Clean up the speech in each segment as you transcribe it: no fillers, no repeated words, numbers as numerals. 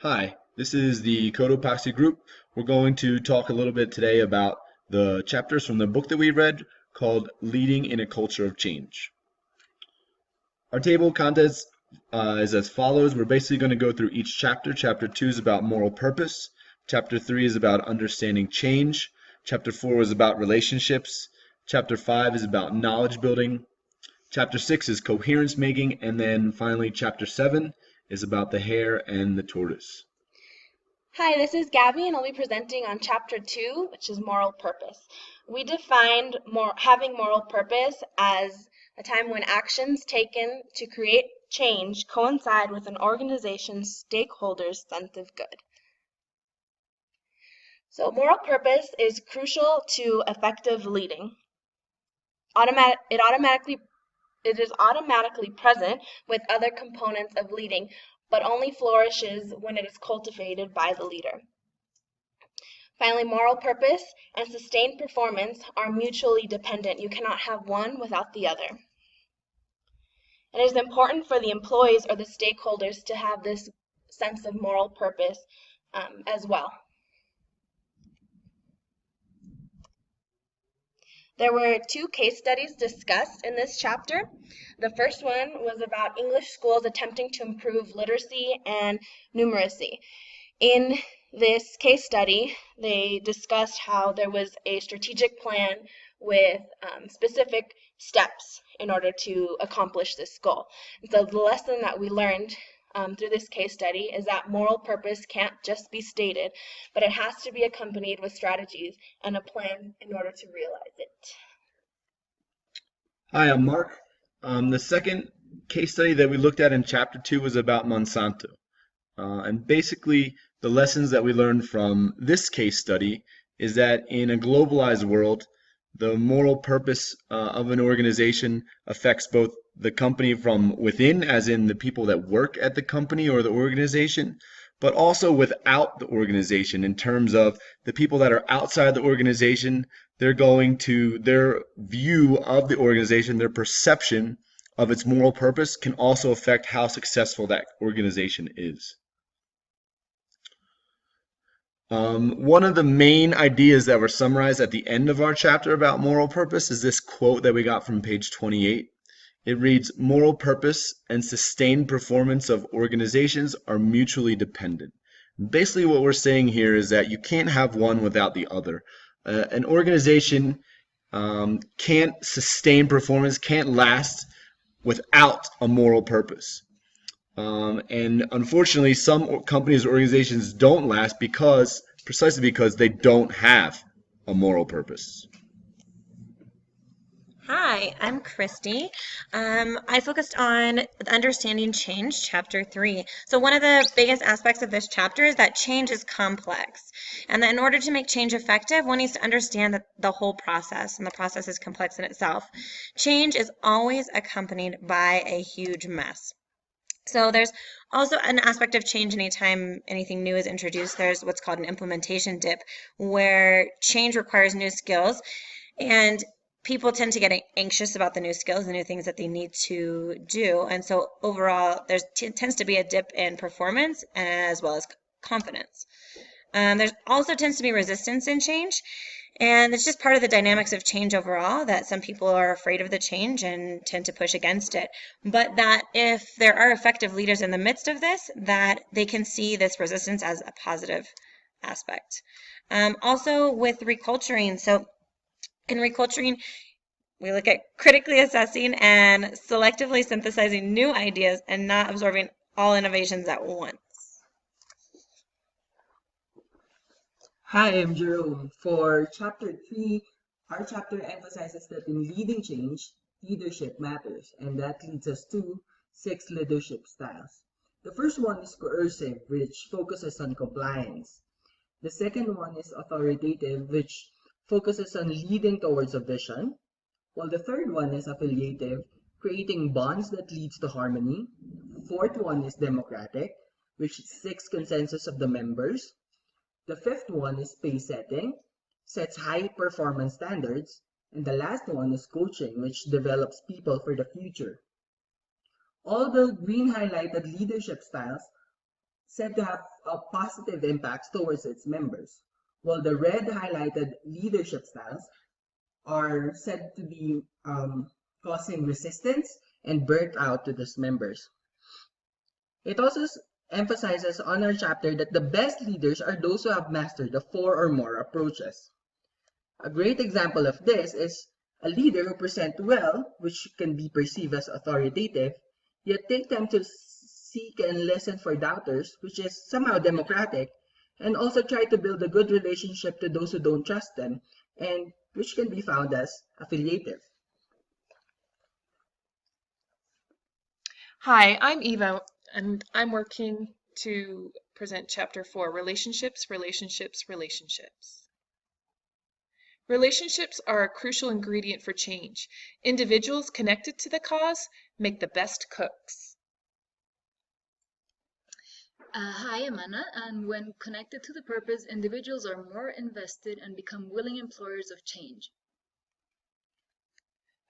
Hi, this is the Cotopaxi group. We're going to talk a little bit today about the chapters from the book that we read called Leading in a Culture of Change. Our table of contents is as follows. We're basically going to go through each chapter. Chapter 2 is about moral purpose. Chapter 3 is about understanding change. Chapter 4 is about relationships. Chapter 5 is about knowledge building. Chapter 6 is coherence making. And then finally, Chapter 7 is about the hare and the tortoise. Hi, this is Gabby, and I'll be presenting on Chapter 2, which is moral purpose. We defined having moral purpose as a time when actions taken to create change coincide with an organization's stakeholders' sense of good. So moral purpose is crucial to effective leading. It is automatically present with other components of leading, but only flourishes when it is cultivated by the leader. Finally, moral purpose and sustained performance are mutually dependent. You cannot have one without the other. It is important for the employees or the stakeholders to have this sense of moral purpose as well. There were two case studies discussed in this chapter. The first one was about English schools attempting to improve literacy and numeracy. In this case study, they discussed how there was a strategic plan with specific steps in order to accomplish this goal. And so the lesson that we learned through this case study is that moral purpose can't just be stated, but it has to be accompanied with strategies and a plan in order to realize it. Hi, I'm Mark. The second case study that we looked at in Chapter 2 was about Monsanto. And basically, the lessons that we learned from this case study is that in a globalized world, the moral purpose of an organization affects both the company from within, as in the people that work at the company or the organization, but also without the organization in terms of the people that are outside the organization. Their view of the organization, their perception of its moral purpose can also affect how successful that organization is. One of the main ideas that were summarized at the end of our chapter about moral purpose is this quote that we got from page 28. It reads, "Moral purpose and sustained performance of organizations are mutually dependent." Basically, what we're saying here is that you can't have one without the other. An organization can't sustain performance, can't last without a moral purpose. And unfortunately, some companies or organizations don't last precisely because they don't have a moral purpose. Hi, I'm Christy. I focused on understanding change, chapter 3. So one of the biggest aspects of this chapter is that change is complex, and that in order to make change effective, one needs to understand the whole process, and the process is complex in itself. Change is always accompanied by a huge mess. So there's also an aspect of change anytime anything new is introduced. There's what's called an implementation dip, where change requires new skills, and people tend to get anxious about the new skills, the new things that they need to do. And so overall, there tends to be a dip in performance as well as confidence. There's also tends to be resistance in change. And it's just part of the dynamics of change overall that some people are afraid of the change and tend to push against it. But that if there are effective leaders in the midst of this, that they can see this resistance as a positive aspect. Also with reculturing, so in reculturing, we look at critically assessing and selectively synthesizing new ideas and not absorbing all innovations at once. Hi, I'm Jerome. For chapter 3, our chapter emphasizes that in leading change, leadership matters, and that leads us to 6 leadership styles. The first one is coercive, which focuses on compliance. The second one is authoritative, which focuses on leading towards a vision, while the third one is affiliative, creating bonds that leads to harmony. Fourth one is democratic, which seeks consensus of the members. The fifth one is pace setting, sets high performance standards. And the last one is coaching, which develops people for the future. All the green highlighted leadership styles said to have positive impacts towards its members, while the red highlighted leadership styles are said to be causing resistance and burnt out to these members. It also emphasizes on our chapter that the best leaders are those who have mastered the four or more approaches. A great example of this is a leader who presents well, which can be perceived as authoritative, yet take time to seek and listen for doubters, which is somehow democratic, and also try to build a good relationship to those who don't trust them, and which can be found as affiliative. Hi, I'm Eva, and I'm working to present Chapter 4, Relationships, Relationships, Relationships. Relationships are a crucial ingredient for change. Individuals connected to the cause make the best cooks. Hi, I'm Anna, and when connected to the purpose, individuals are more invested and become willing employers of change.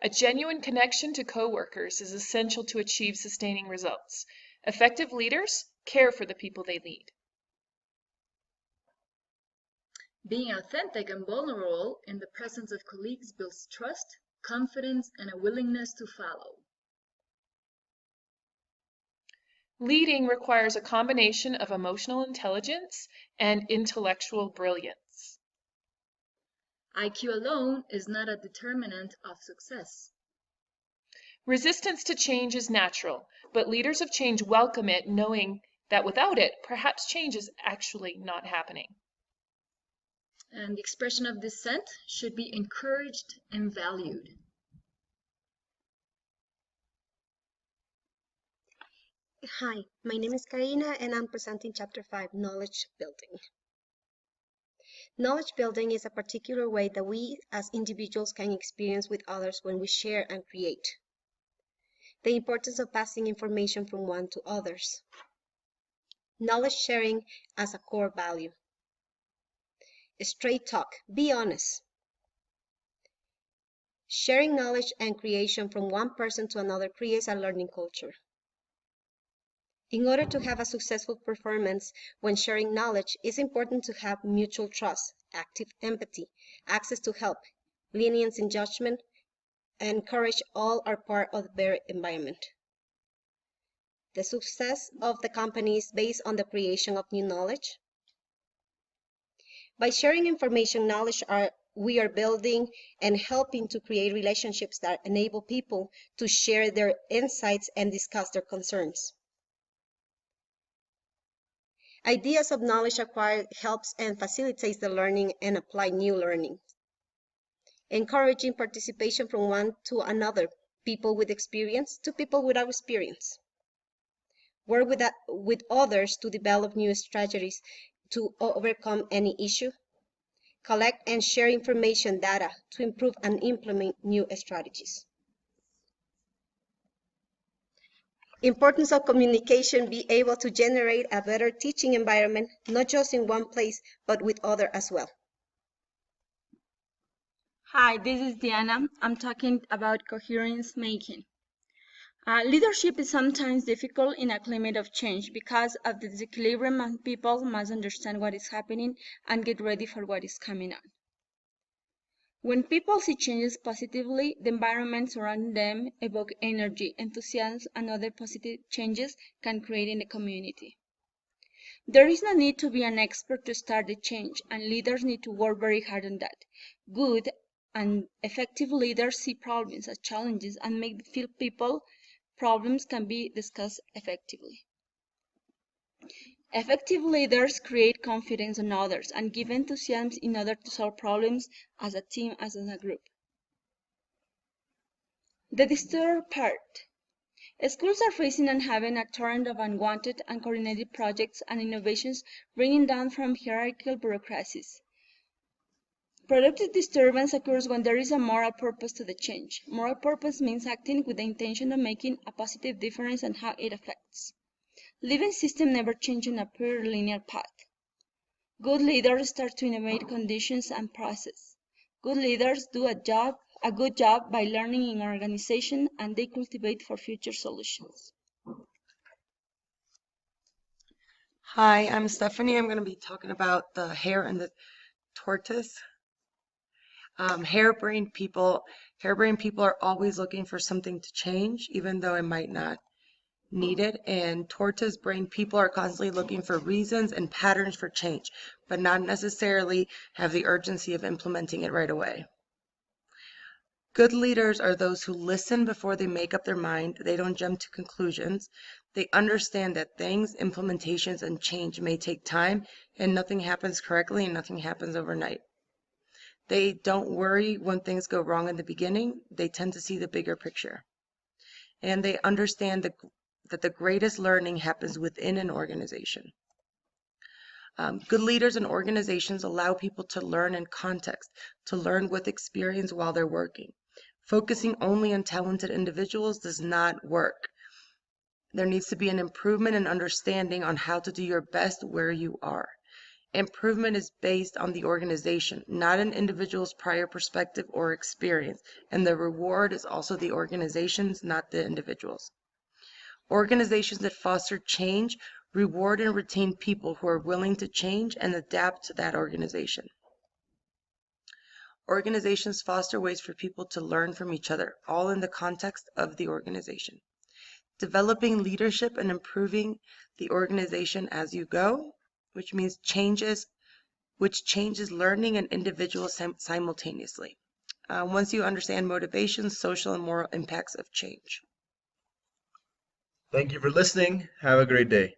A genuine connection to coworkers is essential to achieve sustaining results. Effective leaders care for the people they lead. Being authentic and vulnerable in the presence of colleagues builds trust, confidence, and a willingness to follow. Leading requires a combination of emotional intelligence and intellectual brilliance. IQ alone is not a determinant of success. Resistance to change is natural, but leaders of change welcome it, knowing that without it, perhaps change is actually not happening. And the expression of dissent should be encouraged and valued. Hi, my name is Karina and I'm presenting Chapter 5, Knowledge Building. Knowledge building is a particular way that we as individuals can experience with others when we share and create. The importance of passing information from one to others. Knowledge sharing as a core value. Straight talk, be honest. Sharing knowledge and creation from one person to another creates a learning culture. In order to have a successful performance when sharing knowledge, it's important to have mutual trust, active empathy, access to help, lenience in judgment, and courage all are part of their environment. The success of the company is based on the creation of new knowledge. By sharing information, we are building and helping to create relationships that enable people to share their insights and discuss their concerns. Ideas of knowledge acquired helps and facilitates the learning and apply new learning. Encouraging participation from one to another, people with experience to people without experience. Work with others to develop new strategies to overcome any issue. Collect and share information data to improve and implement new strategies. Importance of communication, be able to generate a better teaching environment, not just in one place, but with others as well. Hi, this is Diana. I'm talking about coherence making. Leadership is sometimes difficult in a climate of change because of the disequilibrium, and people must understand what is happening and get ready for what is coming on. When people see changes positively, the environment surrounding them evoke energy, enthusiasm, and other positive changes can create in the community. There is no need to be an expert to start the change, and leaders need to work very hard on that. Good and effective leaders see problems as challenges and make feel people problems can be discussed effectively. Effective leaders create confidence in others and give enthusiasm in order to solve problems as a team, as a group. The disturbed part. Schools are facing and having a torrent of unwanted and coordinated projects and innovations bringing down from hierarchical bureaucracies. Productive disturbance occurs when there is a moral purpose to the change. Moral purpose means acting with the intention of making a positive difference and how it affects. Living system never change on a pure linear path. Good leaders start to innovate conditions and process. Good leaders do a good job by learning in organization, and they cultivate for future solutions. Hi, I'm Stephanie. I'm going to be talking about the hare and the tortoise. Harebrained people are always looking for something to change, even though it might not need it. And tortoise-brained people are constantly looking for reasons and patterns for change, but not necessarily have the urgency of implementing it right away. Good leaders are those who listen before they make up their mind. They don't jump to conclusions. They understand that things, implementations, and change may take time, and nothing happens correctly and nothing happens overnight. They don't worry when things go wrong in the beginning. They tend to see the bigger picture. And they understand that the greatest learning happens within an organization. Good leaders and organizations allow people to learn in context, to learn with experience while they're working. Focusing only on talented individuals does not work. There needs to be an improvement in understanding on how to do your best where you are. Improvement is based on the organization, not an individual's prior perspective or experience, and the reward is also the organization's, not the individual's. Organizations that foster change reward and retain people who are willing to change and adapt to that organization. Organizations foster ways for people to learn from each other, all in the context of the organization. Developing leadership and improving the organization as you go, which changes learning and individuals simultaneously. Once you understand motivations, social and moral impacts of change. Thank you for listening. Have a great day.